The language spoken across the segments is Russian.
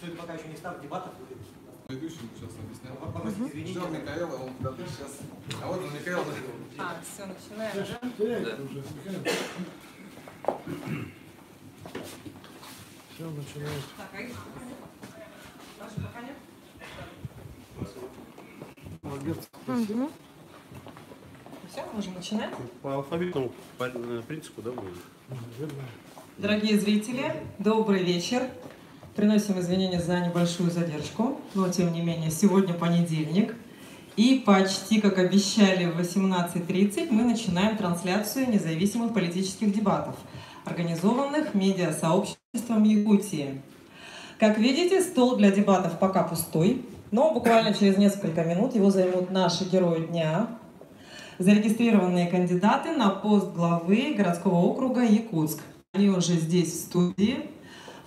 что это пока еще не старт дебатов. Предыдущему сейчас объяснял. Ждем Михаила, он куда-то сейчас. А вот он Михаил. Все, начинаем. Да. Все, начинаем. Так, Ваши пока нет? Молодец. Все, можем начинать. По алфавитному принципу, да, будет? Дорогие зрители, добрый вечер. Приносим извинения за небольшую задержку, но тем не менее сегодня понедельник. И почти, как обещали, в 18:30 мы начинаем трансляцию независимых политических дебатов, организованных медиасообществом Якутии. Как видите, стол для дебатов пока пустой, но буквально через несколько минут его займут наши герои дня, зарегистрированные кандидаты на пост главы городского округа Якутск. Они уже здесь, в студии,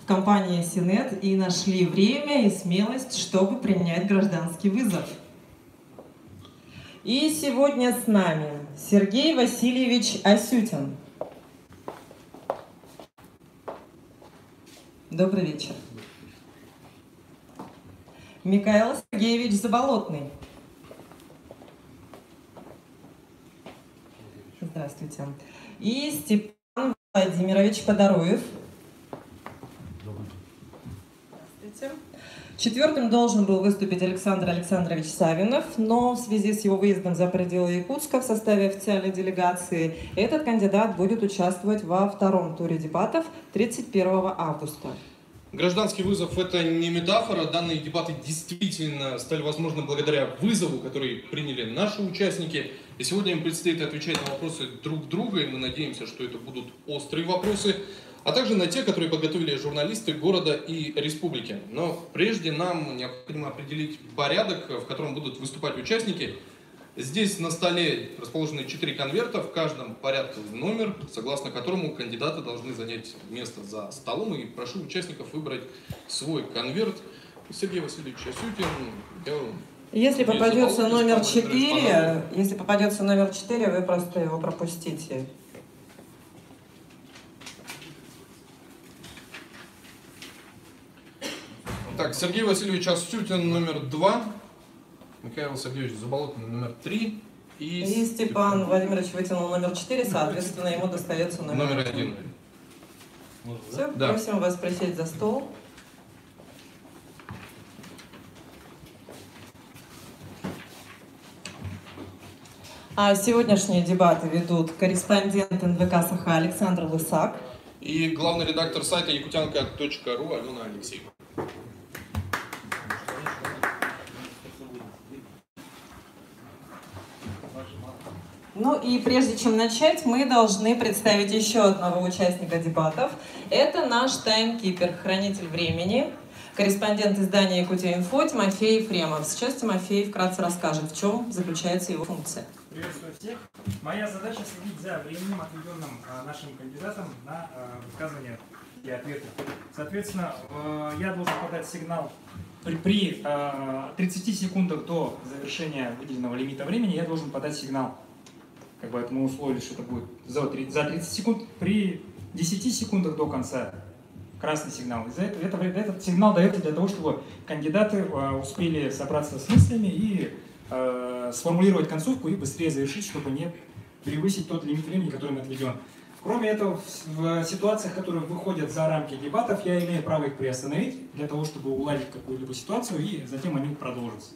в компании Синет, и нашли время и смелость, чтобы принять гражданский вызов. И сегодня с нами Сергей Васильевич Асютин. Добрый вечер. Михаил Сергеевич Заболотный. Здравствуйте. И Степан Владимирович Подоруев. Здравствуйте. Четвертым должен был выступить Александр Александрович Савинов, но в связи с его выездом за пределы Якутска в составе официальной делегации этот кандидат будет участвовать во втором туре дебатов 31 августа. Гражданский вызов – это не метафора. Данные дебаты действительно стали возможны благодаря вызову, который приняли наши участники. И сегодня им предстоит отвечать на вопросы друг друга, и мы надеемся, что это будут острые вопросы, а также на те, которые подготовили журналисты города и республики. Но прежде нам необходимо определить порядок, в котором будут выступать участники. Здесь на столе расположены 4 конверта, в каждом порядковый номер, согласно которому кандидаты должны занять место за столом. И прошу участников выбрать свой конверт. Сергей Васильевич Асютин. Если попадется номер 4, вы просто его пропустите. Так, Сергей Васильевич Асютин номер 2. Михаил Сергеевич Заболотный номер 3. И Степан Владимирович вытянул номер 4, соответственно, ему достается номер 1. Все, да. Просим вас присесть за стол. А сегодняшние дебаты ведут корреспондент НВК «Саха» Александр Лысак и главный редактор сайта якутянка.ру Алена Алексеева. Ну и прежде чем начать, мы должны представить еще одного участника дебатов. Это наш таймкипер, хранитель времени, корреспондент издания «Якутия.Инфо» Тимофей Ефремов. Сейчас Тимофей вкратце расскажет, в чем заключается его функция. Приветствую всех. Моя задача следить за временем, отведенным нашим кандидатам на высказывания и ответы. Соответственно, я должен подать сигнал при 30 секундах до завершения выделенного лимита времени. Я должен подать сигнал. Как бы это мы условили, что это будет за 30 секунд. При 10 секундах до конца красный сигнал. Этот сигнал дается для того, чтобы кандидаты успели собраться с мыслями и сформулировать концовку и быстрее завершить, чтобы не превысить тот лимит времени, который им отведен. Кроме этого, в ситуациях, которые выходят за рамки дебатов, я имею право их приостановить для того, чтобы уладить какую-либо ситуацию, и затем они продолжатся.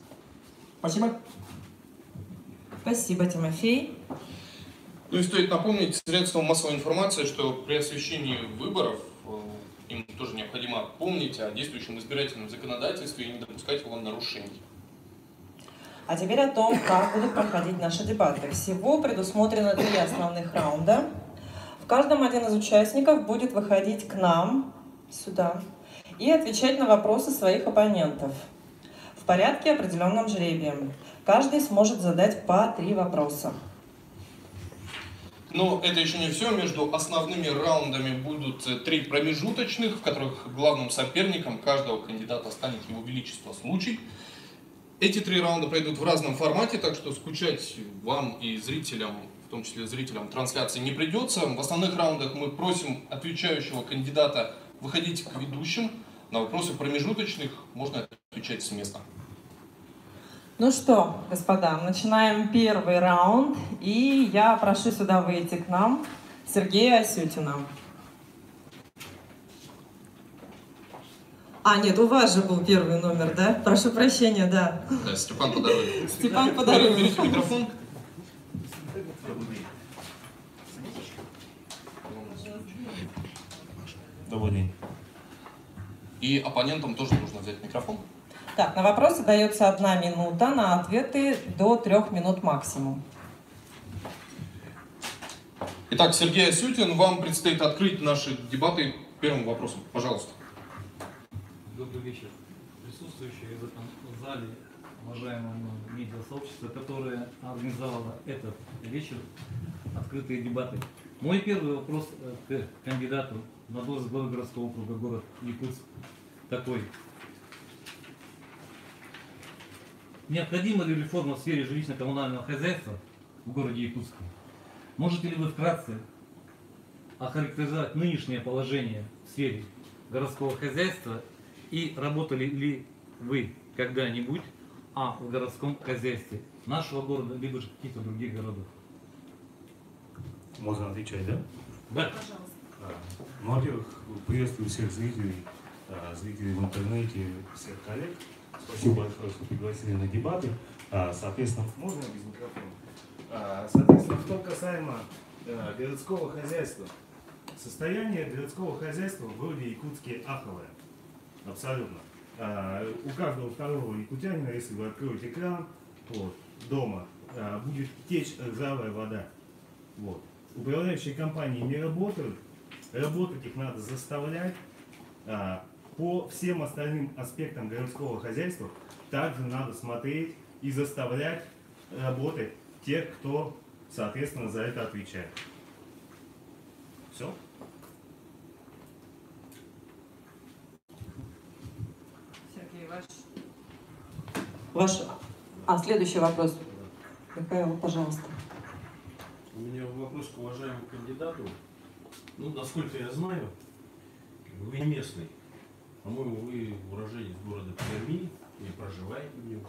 Спасибо. Спасибо, Тимофей. Ну и стоит напомнить средствам массовой информации, что при освещении выборов им тоже необходимо помнить о действующем избирательном законодательстве и не допускать его нарушений. А теперь о том, как будут проходить наши дебаты. Всего предусмотрено 3 основных раунда. В каждом один из участников будет выходить к нам, сюда, и отвечать на вопросы своих оппонентов в порядке, определенном жребием. Каждый сможет задать по 3 вопроса. Но это еще не все. Между основными раундами будут 3 промежуточных, в которых главным соперником каждого кандидата станет его величество случай. Эти 3 раунда пройдут в разном формате, так что скучать вам и зрителям, в том числе зрителям трансляции, не придется. В основных раундах мы просим отвечающего кандидата выходить к ведущим, На вопросы промежуточных можно отвечать с места. Ну что, господа, начинаем первый раунд. И я прошу сюда выйти к нам Сергея Асютина. А, нет, у вас же был первый номер, да? Прошу прощения, да. Да, Степан Подоровин. Степан Подоровин. Берите микрофон. Добрый день. И оппонентам тоже нужно взять микрофон. Так, на вопросы дается 1 минута, на ответы до 3 минут максимум. Итак, Сергей Асютин, вам предстоит открыть наши дебаты первым вопросом. Пожалуйста. Добрый вечер. Присутствующие в этом зале, уважаемое медиасообщество, которое организовало этот вечер, открытые дебаты. Мой первый вопрос к кандидату на должность главы городского округа город Якутск такой. Необходима ли реформа в сфере жилищно-коммунального хозяйства в городе Якутске? Можете ли вы вкратце охарактеризовать нынешнее положение в сфере городского хозяйства и работали ли вы когда-нибудь в городском хозяйстве нашего города, либо же каких-то других городов? Можно отвечать, да? Да. Ну, во-первых, приветствую всех зрителей, зрителей в интернете, всех коллег. Спасибо большое, что пригласили на дебаты. Соответственно, можно без микрофона? Соответственно, что касаемо городского хозяйства. Состояние городского хозяйства в городе Якутске аховое. Абсолютно. У каждого второго якутянина, если вы откроете кран дома, будет течь ржавая вода. Управляющие компании не работают, работать их надо заставлять. По всем остальным аспектам городского хозяйства также надо смотреть и заставлять работать тех, кто, соответственно, за это отвечает. Все? Сергей, ваш... Следующий вопрос. Михаил, пожалуйста. У меня вопрос к уважаемому кандидату. Ну, насколько я знаю, вы не местный. По-моему, вы уроженец города Перми и проживаете в нем.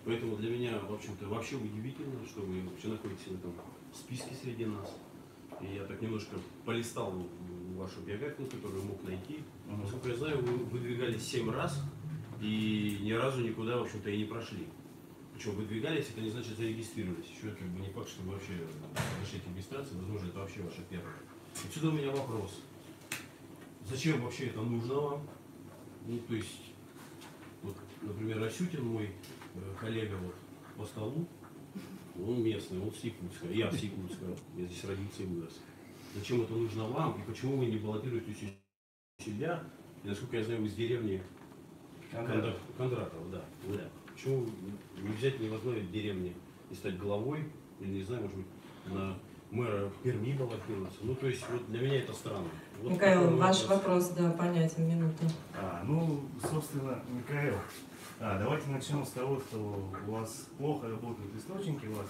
Поэтому для меня, в общем-то, вообще удивительно, что вы вообще находитесь в этом списке среди нас. И я так немножко полистал вашу биографию, которую мог найти. Насколько я знаю, вы выдвигались 7 раз и ни разу никуда, в общем-то, и не прошли. Причем выдвигались, это не значит зарегистрировались. Еще как бы не факт, что вы вообще подошли к регистрации, возможно, это вообще ваша первая. Отсюда у меня вопрос. Зачем вообще это нужно вам? Ну, то есть, вот, например, Асютин, мой коллега по столу, он местный, он с Якутска, я с Якутска, я здесь родился и вырос. Зачем это нужно вам и почему вы не баллотируетесь у себя? И, насколько я знаю, вы из деревни Кондратова, да. Почему не взять не возможно деревни и стать главой, или не знаю, может быть, на мэра Перми баллотироваться? Ну, то есть, вот для меня это странно. Вот Михаил, ваш вопрос, да, понятен, минуту. Собственно, Михаил, давайте начнем с того, что у вас плохо работают источники у вас.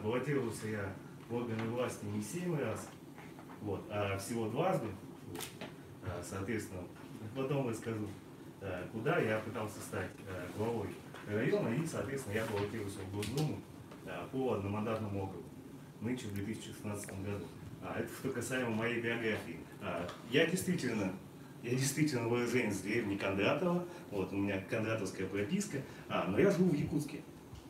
Баллотировался я в органы власти не 7 раз, а всего 2 раза. Соответственно, потом расскажу, куда я пытался стать главой района, и, соответственно, я баллотировался в Госдуму по одномандатному округу, нынче в 2016 году. Это что касаемо моей биографии. Я действительно уроженец деревни Кондратова, у меня кондратовская прописка, но я живу в Якутске.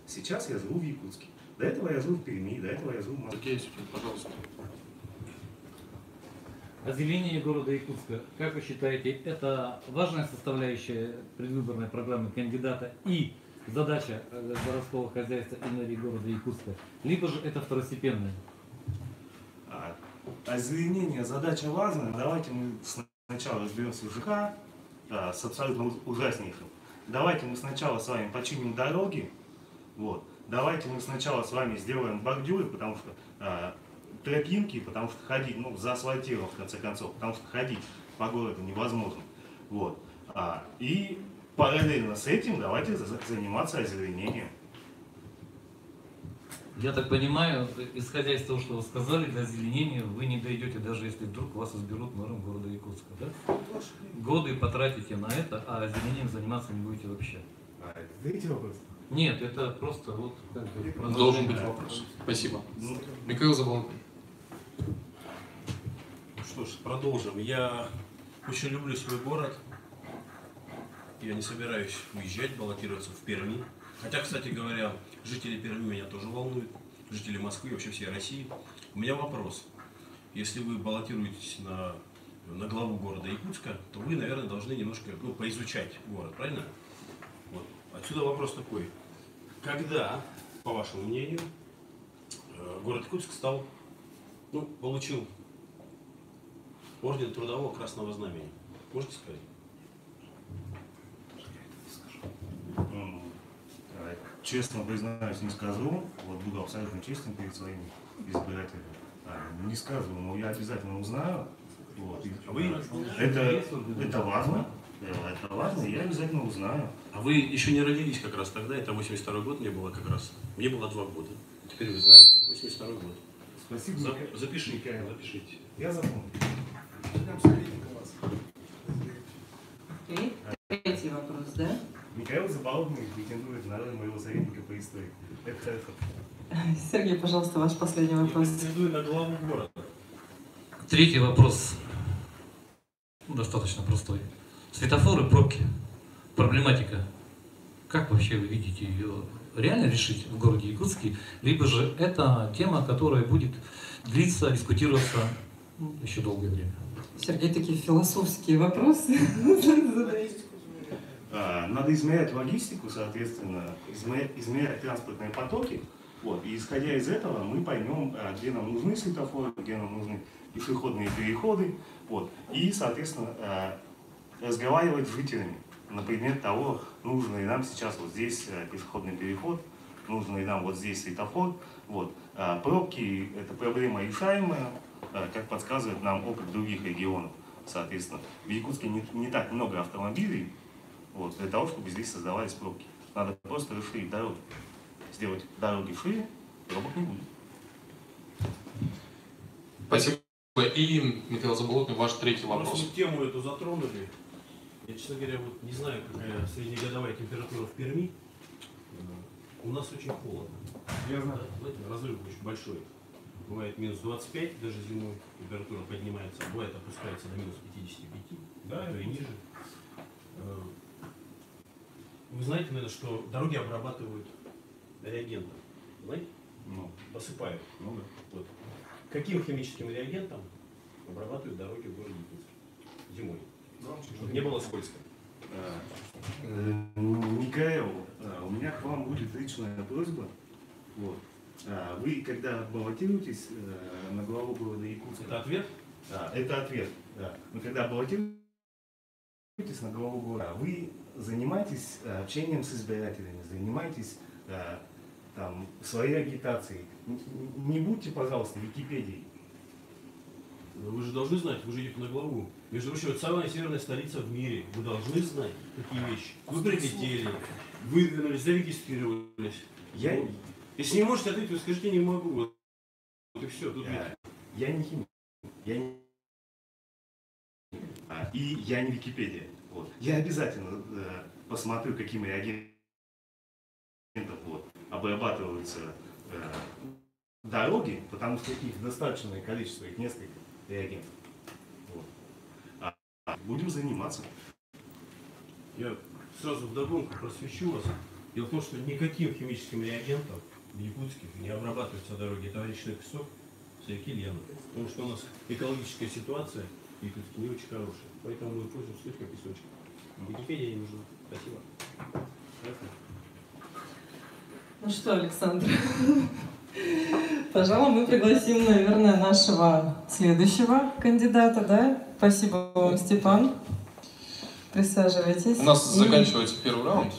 Сейчас я живу в Якутске. До этого я жил в Перми, до этого я жил в Москве. Сергей Асютин, пожалуйста. Озеленение города Якутска, как вы считаете, это важная составляющая предвыборной программы кандидата и задача городского хозяйства и мэрии города Якутска, либо же это второстепенное? Озеленение задача важная. Давайте мы сначала разберемся в ЖК с абсолютно ужаснейшим. Давайте мы сначала с вами починим дороги. Давайте мы сначала с вами сделаем бордюры, потому что тропинки, потому что ходить, заасфальтируем в конце концов, потому что ходить по городу невозможно. И параллельно с этим давайте заниматься озеленением. Я так понимаю, исходя из того, что вы сказали, для озеленения вы не дойдете, даже если вдруг вас изберут мэром города Якутска, да? Годы потратите на это, а озеленением заниматься не будете вообще. Видите вопрос? Нет, это просто вот как бы продолжение. Должен быть вопрос. Спасибо. Михаил Заболотный. Что ж, продолжим. Я очень люблю свой город. Я не собираюсь уезжать, баллотироваться в Перми. Хотя, кстати говоря, жители Перми меня тоже волнуют. Жители Москвы и вообще всей России. У меня вопрос. Если вы баллотируетесь на главу города Якутска, то вы, наверное, должны немножко поизучать город, правильно? Вот. Отсюда вопрос такой. Когда, по вашему мнению, город Якутск получил орден Трудового Красного Знамени? Можете сказать? Честно признаюсь, не скажу. Вот буду абсолютно честным перед своими избирателями. Не скажу, но я обязательно узнаю. Вот. Это важно. Это важно, я обязательно узнаю. А вы еще не родились как раз тогда, это 82-й год мне было как раз. Мне было 2 года. Теперь вы знаете, 82-й год. Спасибо. Запишите. Я запомню. И третий вопрос, да? Михаил Заболотный претендует на роль моего советника по истории. Это. Сергей, пожалуйста, ваш последний вопрос. Я претендую на главу города. Третий вопрос достаточно простой. Светофоры, пробки, проблематика. Как вообще вы видите ее реально решить в городе Якутске? Либо же это тема, которая будет длиться, дискутироваться еще долгое время? Сергей, такие философские вопросы задает. Надо измерять логистику, соответственно, измерять транспортные потоки. Вот. И исходя из этого мы поймем, где нам нужны светофоры, где нам нужны пешеходные переходы. Вот. И, соответственно, разговаривать с жителями на предмет того, нужно ли нам сейчас вот здесь пешеходный переход, нужно ли нам вот здесь светофор. Вот. Пробки – это проблема решаемая, как подсказывает нам опыт других регионов. Соответственно, в Якутске не так много автомобилей, вот, для того, чтобы здесь создавались пробки. Надо просто расширить дороги. Сделать дороги шире, пробок не будет. Спасибо. И, Михаил Заболотный, ваш третий вопрос. Просто тему эту затронули. Я, честно говоря, вот не знаю, какая среднегодовая температура в Перми. У нас очень холодно. Я знаю. Знаете, разрыв очень большой. Бывает минус 25, даже зимой температура поднимается, бывает опускается до минус 55, да, то и ниже. Вы знаете, наверное, что дороги обрабатывают реагентом, знаете? Посыпают. Да. Вот. Каким химическим реагентом обрабатывают дороги в городе Якутске зимой? Чтобы не было скользко. Михаил, у меня к вам будет личная просьба. Вот. Вы, когда баллотируетесь на главу города Якутска... Это ответ? Да, это ответ. Да. Но когда баллотируетесь на главу города, вы занимаетесь общением с избирателями, занимаетесь своей агитацией. Не будьте, пожалуйста, Википедией. Вы же должны знать, вы же идете на главу. Между прочим, это самая северная столица в мире. Вы должны знать такие вещи. Вы прилетели, выдвинулись, зарегистрировались. Если не можете ответить, вы скажите, не могу. Вот и все. Тут Я не химик. И я не Википедия. Вот. Я обязательно посмотрю, каким реагентом обрабатываются дороги, потому что их достаточное количество, их несколько реагентов. Вот. Будем заниматься. Я сразу вдогонку просвещу вас. Дело в том, что никаким химическим реагентом в Якутске не обрабатываются дороги. Это речной песок, соряки, лены. Потому что у нас экологическая ситуация в Якутске не очень хорошая. Поэтому мы пользуемся только песочком. Википедия не нужна. Спасибо. Ну что, Александр, пожалуй, мы пригласим, наверное, нашего следующего кандидата, да? Спасибо вам, Степан. Присаживайтесь. У нас заканчивается первый раунд.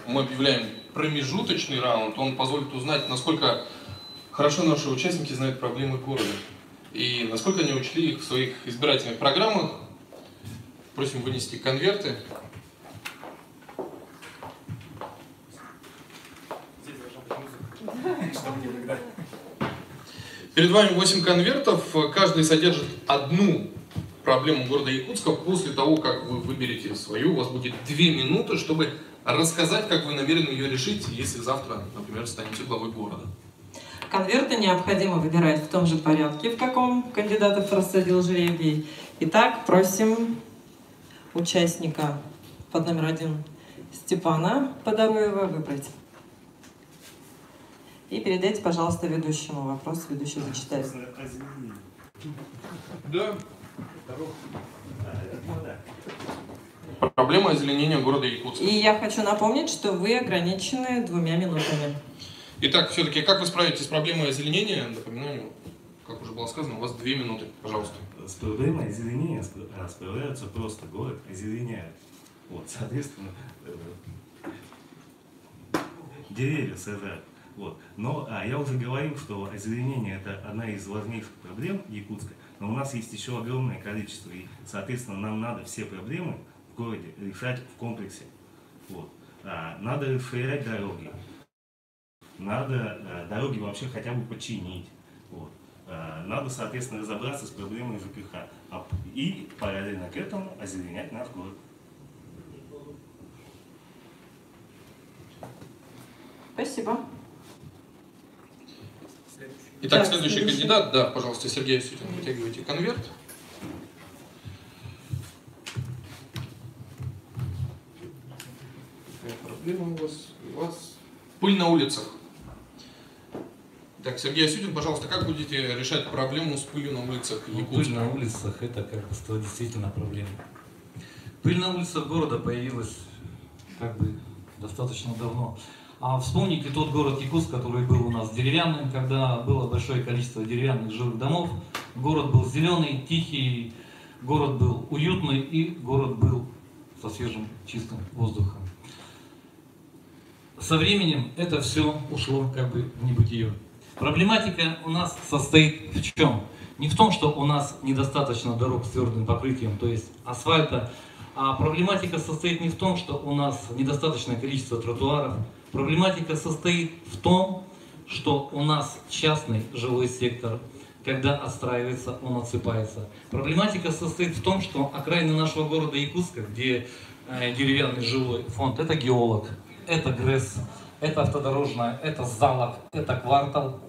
Мы объявляем промежуточный раунд. Он позволит узнать, насколько хорошо наши участники знают проблемы города и насколько они учли их в своих избирательных программах. Просим вынести конверты. Здесь должна быть музыка. Чтобы не тогда. Перед вами 8 конвертов, каждый содержит одну проблему города Якутска. После того, как вы выберете свою, у вас будет 2 минуты, чтобы рассказать, как вы намерены ее решить, если завтра, например, станете главой города. Конверты необходимо выбирать в том же порядке, в каком кандидатов рассадил жребий. Итак, просим участника под номер 1 Степана Подороева выбрать. И передайте, пожалуйста, ведущему вопрос. Ведущий зачитает. Да. Проблема озеленения города Якутска. И я хочу напомнить, что вы ограничены 2 минутами. Итак, все-таки, как вы справитесь с проблемой озеленения? Напоминаю, как уже было сказано, у вас 2 минуты, пожалуйста. С проблемой озеленения справляются просто, город озеленяет. Вот, соответственно, деревья сажают. Вот. Но я уже говорил, что озеленение – это одна из важнейших проблем Якутска, но у нас есть еще огромное количество, и, соответственно, нам надо все проблемы в городе решать в комплексе. Вот. Надо расширять дороги, надо дороги вообще хотя бы починить. Вот. Надо, соответственно, разобраться с проблемой ЖКХ и параллельно к этому озеленять наш город. Спасибо. Итак, Так, следующий кандидат, да, пожалуйста, Сергей Сютин, вытягивайте конверт. Какая проблема у вас? У вас пыль на улицах. Так, Сергей Сютин, пожалуйста, как будете решать проблему с пылью на улицах Якутска? Пыль на улицах — это как бы действительно проблема. Пыль на улицах города появилась как бы достаточно давно. А вспомните тот город Якутск, который был у нас деревянным, когда было большое количество деревянных жилых домов. Город был зеленый, тихий, город был уютный и город был со свежим чистым воздухом. Со временем это все ушло как бы в небытие. Проблематика у нас состоит в чем? Не в том, что у нас недостаточно дорог с твердым покрытием, то есть асфальта, а проблематика состоит не в том, что у нас недостаточное количество тротуаров. Проблематика состоит в том, что у нас частный жилой сектор, когда отстраивается, он отсыпается. Проблематика состоит в том, что окраины нашего города Якутска, где деревянный жилой фонд, это геолог, это ГРЭС, это автодорожная, это залог, это квартал.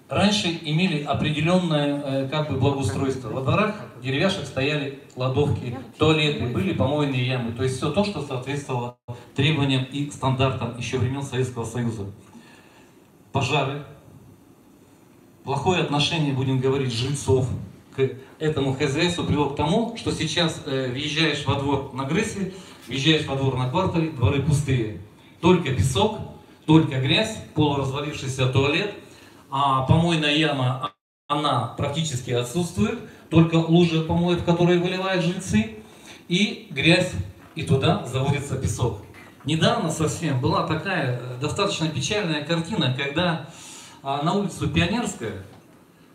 Раньше имели определенное как бы благоустройство. Во дворах деревяшек стояли кладовки, туалеты, были помойные ямы. То есть все то, что соответствовало требованиям и стандартам еще времен Советского Союза. Пожары, плохое отношение, будем говорить, жильцов к этому хозяйству привело к тому, что сейчас въезжаешь во двор на ГРЭСе, въезжаешь во двор на квартале, дворы пустые. Только песок, только грязь, полуразвалившийся туалет. А помойная яма, она практически отсутствует, только лужи помоев, в которые выливают жильцы, и грязь, и туда заводится песок. Недавно совсем была такая достаточно печальная картина, когда на улицу Пионерская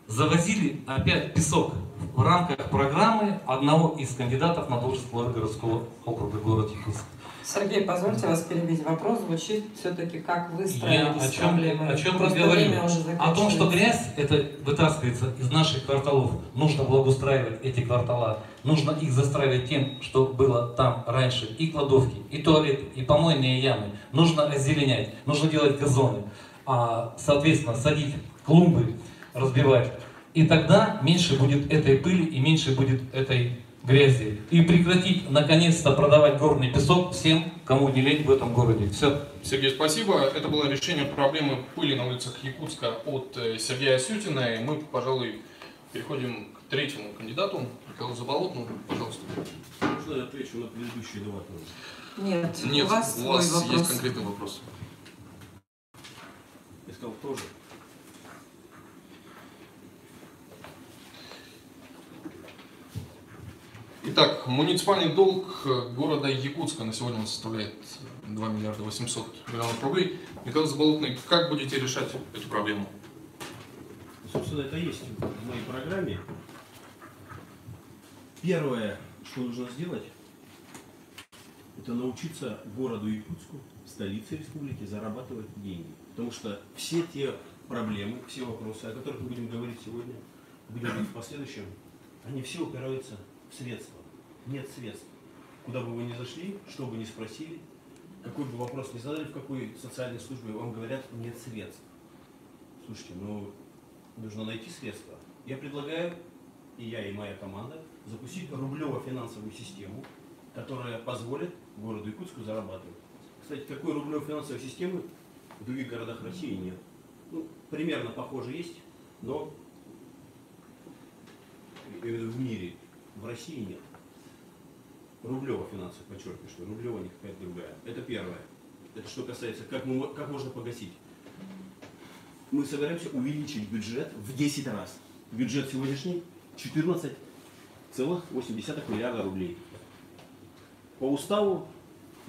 завозили опять песок в рамках программы одного из кандидатов на должность главы городского округа города Якутск. Сергей, позвольте вас перебить. Вопрос звучит все-таки, как вы справитесь с Я проблемой. о чем Просто говорю? время уже О том, что заканчивается. грязь это вытаскивается из наших кварталов. Нужно благоустраивать эти квартала. Нужно их застраивать тем, что было там раньше. И кладовки, и туалеты, и помойные ямы. Нужно озеленять, нужно делать газоны. Соответственно, садить клумбы, разбивать. И тогда меньше будет этой пыли и меньше будет этой грязи. И прекратить, наконец-то, продавать горный песок всем, кому не лень в этом городе. Все. Сергей, спасибо. Это было решение проблемы пыли на улицах Якутска от Сергея Сютина. И мы, пожалуй, переходим к третьему кандидату, Михаилу Заболотному. Пожалуйста. Можно я отвечу на предыдущие два тоже? Нет, Нет, у вас у свой вас вопрос. есть конкретный вопрос. Я сказал тоже. Итак, муниципальный долг города Якутска на сегодня он составляет 2 миллиарда 800 миллионов рублей. Михаил Заболотный, как будете решать эту проблему? Собственно, это есть в моей программе. Первое, что нужно сделать, это научиться городу Якутску, столице республики, зарабатывать деньги. Потому что все те проблемы, все вопросы, о которых мы будем говорить сегодня, будем говорить в последующем, они все упираются в средства. Нет средств. Куда бы вы ни зашли, что бы ни спросили, какой бы вопрос ни задали, в какой социальной службе, вам говорят, нет средств. Слушайте, ну нужно найти средства. Я предлагаю, и я, и моя команда, запустить рублево-финансовую систему, которая позволит городу Якутску зарабатывать. Кстати, такой рублевой финансовой системы в других городах России нет. Ну, примерно похоже есть, но в мире, в России нет. Рублево финансовая, подчеркиваю, что рублево не какая-то другая. Это первое. Это что касается, как можно погасить. Мы собираемся увеличить бюджет в 10 раз. Бюджет сегодняшний 14,8 миллиарда рублей. По уставу,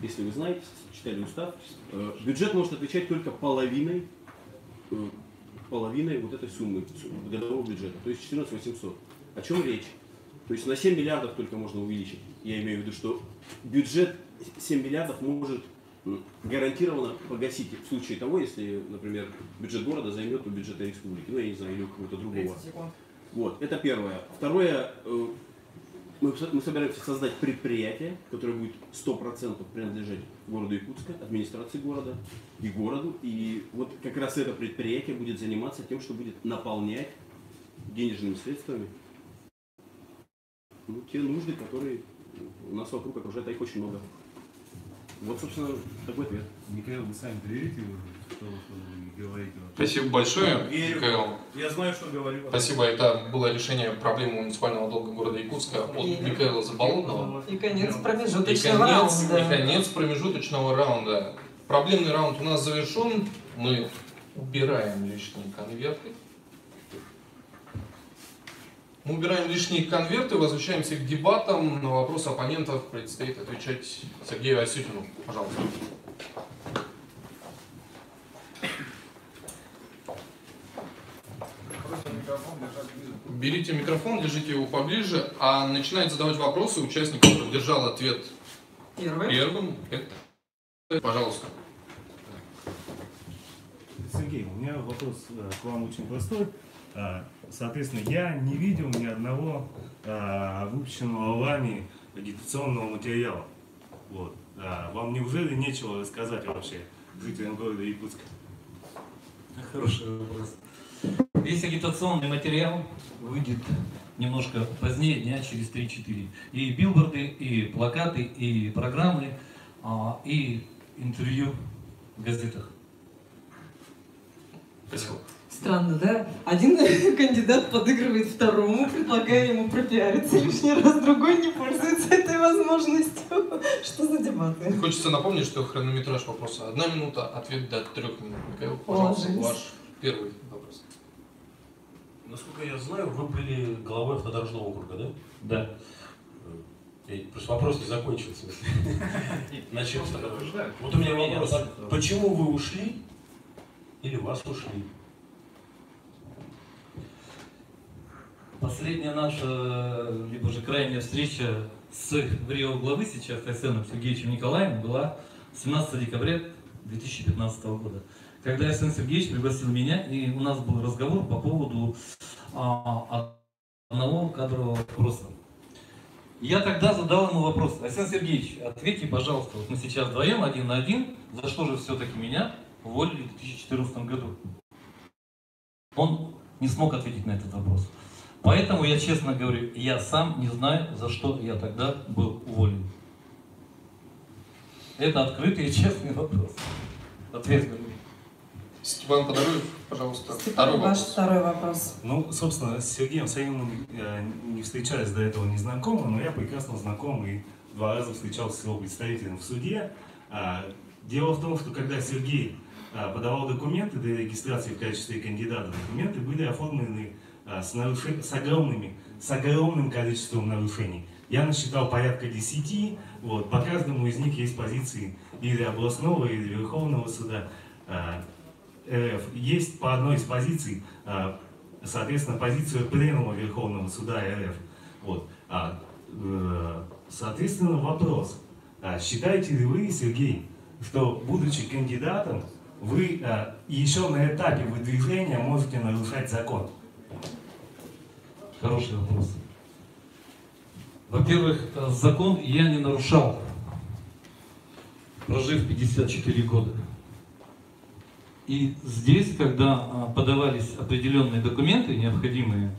если вы знаете, читали устав, бюджет может отвечать только половиной вот этой суммы годового бюджета, то есть 14 800. О чем речь? То есть на 7 миллиардов только можно увеличить. Я имею в виду, что бюджет 7 миллиардов может гарантированно погасить в случае того, если, например, бюджет города займет у бюджета республики, ну, я не знаю, или у какого-то другого. Вот, это первое. Второе, мы собираемся создать предприятие, которое будет 100% принадлежать городу Якутска, администрации города и городу. И вот как раз это предприятие будет заниматься тем, что будет наполнять денежными средствами те нужды, которые у нас вокруг окружают, а их очень много. Вот, собственно, такой ответ. Михаил, вы сами верите, что вы говорите? Спасибо большое, Верю. Михаил. Я знаю, что говорю. Спасибо. Это было решение проблемы муниципального долга города Якутска от Михаила Заболотного. И конец И промежуточного конец промежуточного раунда. Проблемный раунд у нас завершен. Мы убираем лишние конверты. Мы убираем лишние конверты, возвращаемся к дебатам. На вопрос оппонентов предстоит отвечать Сергею Осютину. Пожалуйста. Берите микрофон, держите его поближе, а начинает задавать вопросы участник, который держал ответ первым. Это, пожалуйста. Сергей, у меня вопрос к вам очень простой. Соответственно, я не видел ни одного выпущенного вами агитационного материала. Вот. Вам неужели нечего рассказать вообще жителям города Якутска? Хороший вопрос. Весь агитационный материал выйдет немножко позднее, дня через 3-4. И билборды, и плакаты, и программы, и интервью в газетах. Спасибо. Странно, да? Один кандидат подыгрывает второму, предлагая ему пропиариться лишний раз, другой не пользуется этой возможностью. Что за дебаты? Хочется напомнить, что хронометраж вопроса 1 минута, ответ до 3 минут. Михаил, пожалуйста, ваш первый вопрос. Насколько я знаю, вы были главой автодорожного округа, да? Да. Просто вопрос не закончился. Значит, вот у меня вопрос. Почему вы ушли или вас ушли? Последняя наша, либо же крайняя встреча с рио главы сейчас, Айсеном Сергеевичем Николаевым, была 17 декабря 2015 года. Когда Айсен Сергеевич пригласил меня, и у нас был разговор по поводу одного кадрового вопроса. Я тогда задал ему вопрос: Айсен Сергеевич, ответьте, пожалуйста, вот мы сейчас вдвоем, 1 на 1, за что же все-таки меня уволили в 2014 году? Он не смог ответить на этот вопрос. Поэтому я честно говорю, я сам не знаю, за что я тогда был уволен. Это открытый и честный вопрос. Ответ говорю. Степан Подоруев, пожалуйста, Степан, ваш второй вопрос. Ну, собственно, с Сергеем Саимовым не встречались до этого, не знакомы, но я прекрасно знаком и 2 раза встречался с его представителем в суде. Дело в том, что когда Сергей подавал документы для регистрации в качестве кандидата, документы были оформлены с огромным количеством нарушений. Я насчитал порядка 10, вот, по каждому из них есть позиции или областного, или Верховного суда РФ. Есть по одной из позиций, соответственно, позицию Пленума Верховного суда РФ. Вот. Соответственно, вопрос. Считаете ли вы, Сергей, что, будучи кандидатом, вы еще на этапе выдвижения можете нарушать закон? Хороший вопрос. Во-первых, закон я не нарушал, прожив 54 года. И здесь, когда подавались определенные документы, необходимые,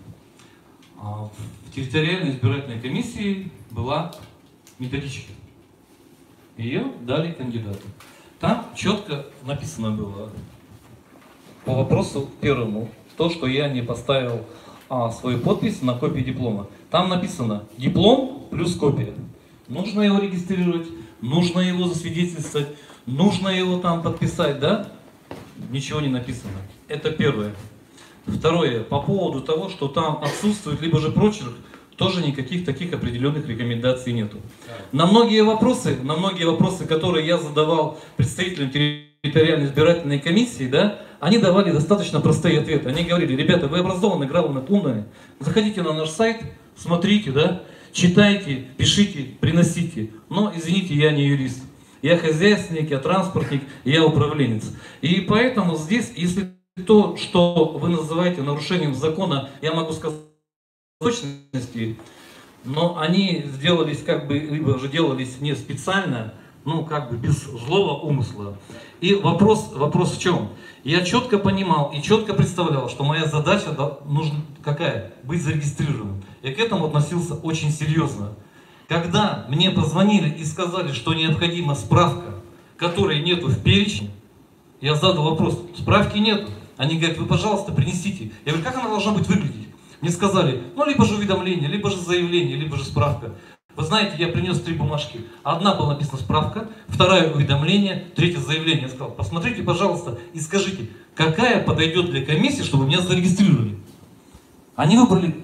в территориальной избирательной комиссии была методичка. Ее дали кандидату. Там четко написано было по вопросу первому, то, что я не поставил свою подпись на копии диплома. Там написано диплом плюс копия. Нужно его регистрировать, нужно его засвидетельствовать, нужно его там подписать, да? Ничего не написано. Это первое. Второе, по поводу того, что там отсутствует либо же прочерк, тоже никаких таких определенных рекомендаций нету. На многие вопросы, которые я задавал представителям территориальной избирательной комиссии, да, они давали достаточно простые ответы. Они говорили: ребята, вы образованные, грамотные, умные, заходите на наш сайт, смотрите, да, читайте, пишите, приносите. Но, извините, я не юрист. Я хозяйственник, я транспортник, я управленец. И поэтому здесь, если то, что вы называете нарушением закона, я могу сказать в точности, но они сделались либо же делались не специально, без злого умысла. И вопрос в чем? Я четко понимал и четко представлял, что моя задача какая? Быть зарегистрированным. Я к этому относился очень серьезно. Когда мне позвонили и сказали, что необходима справка, которой нету в перечне, я задал вопрос: справки нету. Они говорят: вы, пожалуйста, принесите. Я говорю: как она должна быть выглядеть? Мне сказали: либо же уведомление, либо же заявление, либо же справка. Вы знаете, я принес 3 бумажки. Одна была написана справка, вторая уведомление, третье заявление. Я сказал: посмотрите, пожалуйста, и скажите, какая подойдет для комиссии, чтобы меня зарегистрировали. Они выбрали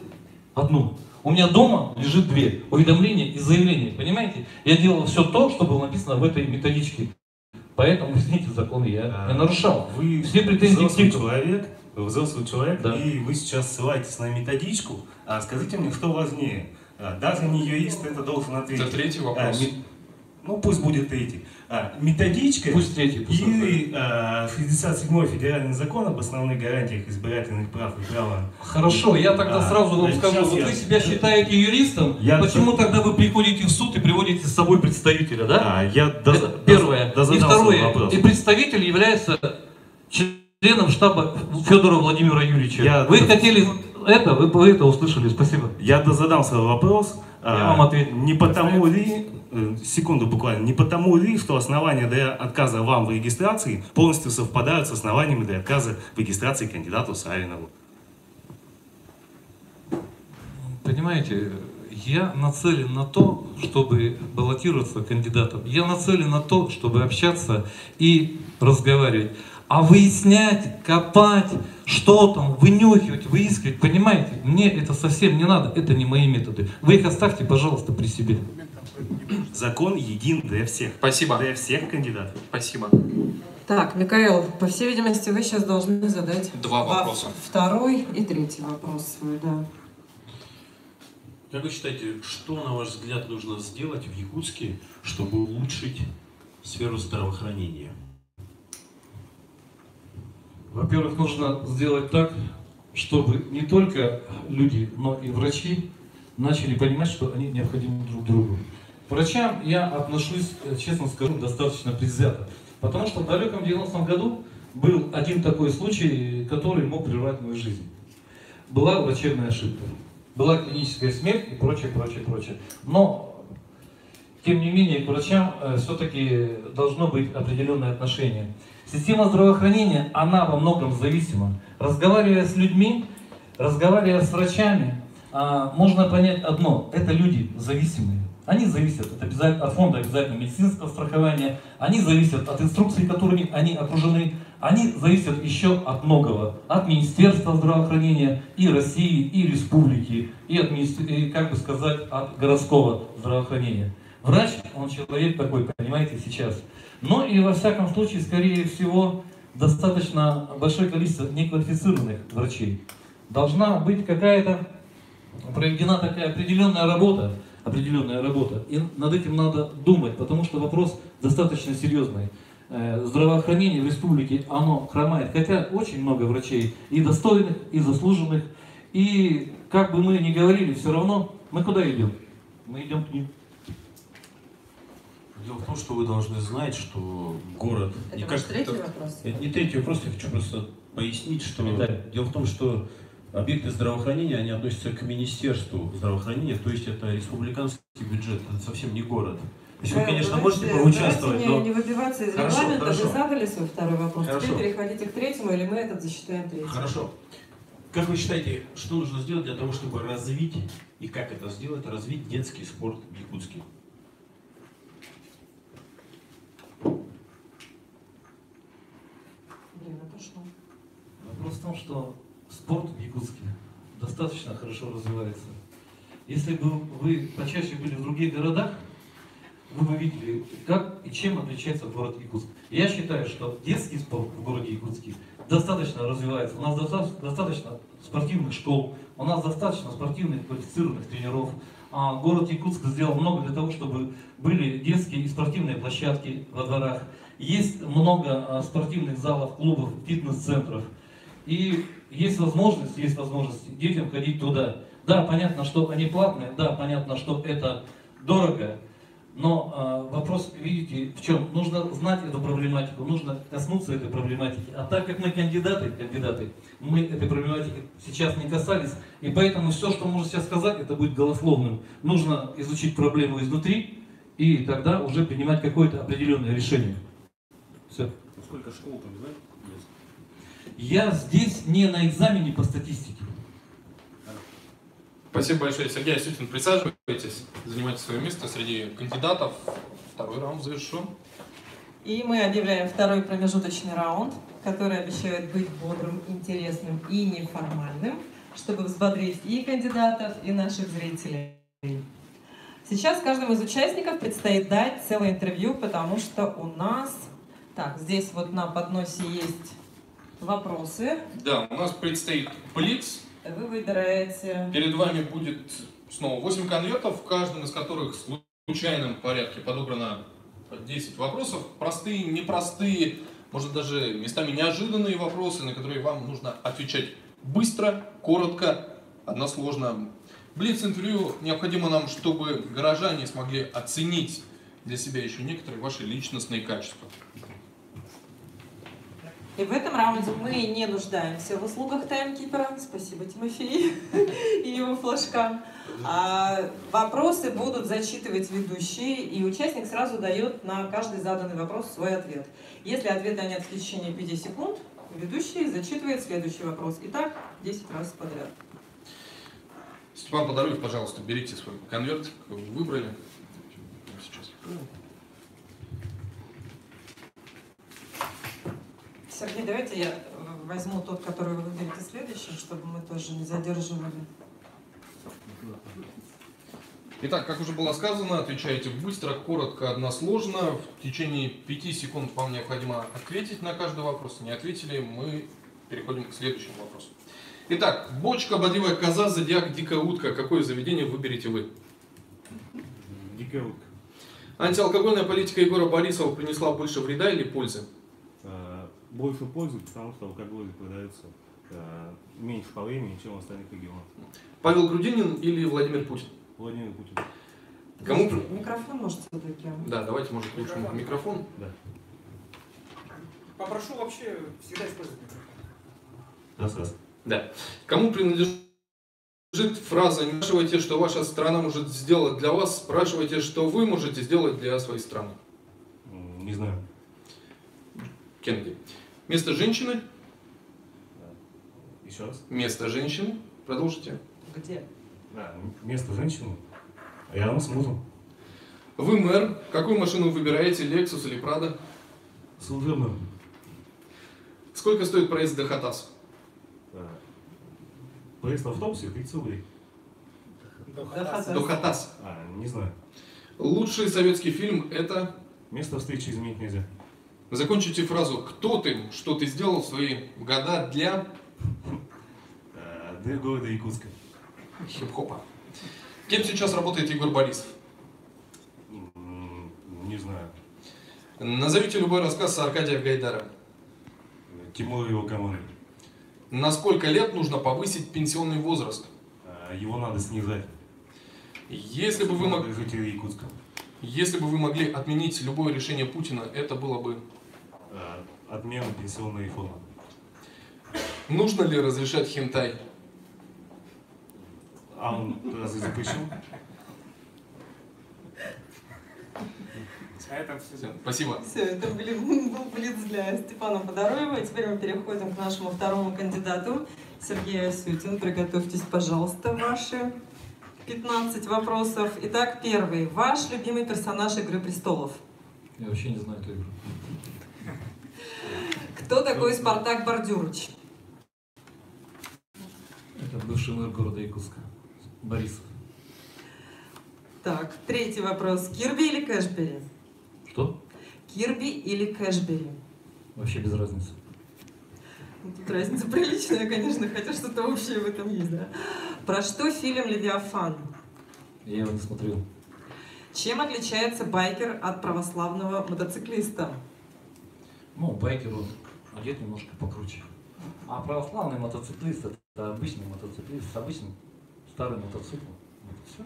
одну. У меня дома лежит 2. Уведомления и заявления. Понимаете? Я делал все то, что было написано в этой методичке. Поэтому, извините, закон я нарушал. Вы все претензии взрослый человек, да. И вы сейчас ссылаетесь на методичку. Скажите мне, что важнее? Даже не юрист это должен ответить. Это третий вопрос. Пусть будет третий. Методичка Пусть третий, или 67-й федеральный закон об основных гарантиях избирательных прав и права. Хорошо, я тогда сразу вам скажу, вы себя считаете юристом, почему тогда вы приходите в суд и приводите с собой представителя, да? Это первое. И второе, и представитель является членом штаба Федора Владимира Юрьевича. Вы хотели вы это услышали, спасибо. Я дозадам свой вопрос. Я вам отвечу. Не потому ли, секунду буквально, не потому ли, что основания для отказа вам в регистрации полностью совпадают с основаниями для отказа в регистрации кандидату Савинову? Понимаете, я нацелен на то, чтобы баллотироваться кандидатом. Я нацелен на то, чтобы общаться и разговаривать. А выяснять, копать, что там, вынюхивать, выискивать, понимаете, мне это совсем не надо, это не мои методы. Вы их оставьте, пожалуйста, при себе. Закон един для всех. Спасибо. Для всех кандидатов. Спасибо. Так, Микаэл, по всей видимости, вы сейчас должны задать 2 вопроса. Второй и третий вопрос свой, да. Как вы считаете, что, на ваш взгляд, нужно сделать в Якутске, чтобы улучшить сферу здравоохранения? Во-первых, нужно сделать так, чтобы не только люди, но и врачи начали понимать, что они необходимы друг другу. К врачам я отношусь, честно скажу, достаточно предвзято. Потому что в далеком 90-м году был один такой случай, который мог прервать мою жизнь. Была врачебная ошибка, была клиническая смерть и прочее, прочее, прочее. Но, тем не менее, к врачам все-таки должно быть определенное отношение. Система здравоохранения, она во многом зависима. Разговаривая с людьми, разговаривая с врачами, можно понять одно: это люди зависимые. Они зависят от фонда обязательного медицинского страхования, они зависят от инструкций, которыми они окружены, они зависят еще от многого. От Министерства здравоохранения и России, и республики, и от городского здравоохранения. Врач, он человек такой, понимаете, сейчас. Но и во всяком случае, скорее всего, достаточно большое количество неквалифицированных врачей. Должна быть проведена такая определенная работа определенная работа. И над этим надо думать, потому что вопрос достаточно серьезный. Здравоохранение в республике, оно хромает. Хотя очень много врачей и достойных, и заслуженных. И как бы мы ни говорили, все равно мы куда идем? Мы идем к ним. Дело в том, что вы должны знать, что город... Это ваш третий вопрос? Это не третий вопрос, я хочу просто пояснить, что... Комментарий. Дело в том, что объекты здравоохранения, они относятся к Министерству здравоохранения, то есть это республиканский бюджет, это совсем не город. То есть вы, конечно, можете поучаствовать, давайте но... не выбиваться из Хорошо, регламента. хорошо. Вы задали свой второй вопрос. Хорошо. Теперь переходите к третьему, или мы этот засчитаем третьим. Хорошо. Как вы считаете, что нужно сделать для того, чтобы развить, и как это сделать, развить детский спорт в Якутске? Время пошло. Вопрос в том, что спорт в Якутске достаточно хорошо развивается. Если бы вы почаще были в других городах, вы бы видели, как и чем отличается город Якутск. Я считаю, что детский спорт в городе Якутске достаточно развивается. У нас достаточно спортивных школ, у нас достаточно спортивных квалифицированных тренеров. А город Якутск сделал много для того, чтобы были детские и спортивные площадки во дворах. Есть много спортивных залов, клубов, фитнес-центров. И есть возможность детям ходить туда. Да, понятно, что они платные, да, понятно, что это дорого. Но вопрос, видите, в чем? Нужно знать эту проблематику, нужно коснуться этой проблематики. А так как мы кандидаты, мы этой проблематики сейчас не касались, и поэтому все, что можно сейчас сказать, это будет голословным. Нужно изучить проблему изнутри, и тогда уже принимать какое-то определенное решение. Все. Сколько школ там, знаете? Я здесь не на экзамене по статистике. Спасибо большое, Сергей Осютин. Присаживайтесь, занимайте свое место среди кандидатов. Второй раунд завершен. И мы объявляем второй промежуточный раунд, который обещает быть бодрым, интересным и неформальным, чтобы взбодрить и кандидатов, и наших зрителей. Сейчас каждому из участников предстоит дать целое интервью, потому что у нас... Так, здесь вот на подносе есть вопросы. Да, у нас предстоит блиц. Вы выбираете... Перед вами будет снова 8 конвертов, в каждом из которых в случайном порядке подобрано 10 вопросов. Простые, непростые, может даже местами неожиданные вопросы, на которые вам нужно отвечать быстро, коротко, односложно. Блиц-интервью необходимо нам, чтобы горожане смогли оценить для себя еще некоторые ваши личностные качества. И в этом раунде мы не нуждаемся в услугах таймкипера. Спасибо, Тимофей, и его флажкам. Вопросы будут зачитывать ведущие, и участник сразу дает на каждый заданный вопрос свой ответ. Если ответа нет в течение 5 секунд, ведущий зачитывает следующий вопрос. Итак, 10 раз подряд. Степан Подоруев, пожалуйста, берите свой конверт, вы выбрали. Сейчас. Сергей, давайте я возьму тот, который вы выберете следующим, чтобы мы тоже не задерживали. Итак, как уже было сказано, отвечаете быстро, коротко, односложно. В течение 5 секунд вам необходимо ответить на каждый вопрос. Не ответили, мы переходим к следующему вопросу. Итак, бочка, бодливая коза, зодиак, дикая утка. Какое заведение выберете вы? Дикая утка. Антиалкогольная политика Егора Борисова принесла больше вреда или пользы? Больше пользы, потому что алкоголь продается меньше по времени, чем в остальных регионах. Павел Грудинин или Владимир Путин? Владимир Путин. Кому... Микрофон можете задать прямо? Да, давайте, может, лучше микрофон. Да. Попрошу вообще всегда использовать микрофон. Раз. Да. Кому принадлежит фраза «Не спрашивайте, что ваша страна может сделать для вас, спрашивайте, что вы можете сделать для своей страны»? Не знаю. Кеннеди. Место женщины? Еще раз. Место женщины. Продолжите. Где? Место женщины. Рядом с мужем. Вы мэр. Какую машину выбираете, Lexus или Prado? Служебным. Сколько стоит проезд до Хатас? Проезд в автобусе 30 рублей. До Хатас. Не знаю. Лучший советский фильм это... Место встречи изменить нельзя. Закончите фразу «Кто ты? Что ты сделал в свои года для...» Для города Якутска. Хип-хопа. Кем сейчас работает Егор Борисов? Не знаю. Назовите любой рассказ Аркадия Гайдара. Тимур и его команда. На сколько лет нужно повысить пенсионный возраст? Его надо снижать. Если бы вы жители Якутска. Если бы вы могли отменить любое решение Путина, это было бы... Отмена пенсионной реформы. Нужно ли разрешать хентай? А он разве запрещен? На этом все. Спасибо. Все, это был блиц для Степана Подороева. И теперь мы переходим к нашему второму кандидату, Сергею Асютин. Приготовьтесь, пожалуйста, ваши 15 вопросов. Итак, первый. Ваш любимый персонаж «Игры престолов»? Я вообще не знаю эту игру. Кто такой Спартак Бордюрович? Это бывший мэр города Якутска. Борисов. Так, третий вопрос. Кирби или Кэшбери? Что? Кирби или Кэшбери? Вообще без разницы. Ну, тут разница приличная, конечно, хотя что-то общее в этом есть, да? Про что фильм «Левиафан»? Я его не смотрел. Чем отличается байкер от православного мотоциклиста? Ну, байкер он одет немножко покруче. А православный мотоциклист — это обычный мотоциклист с обычным старым мотоциклом. Вот и все.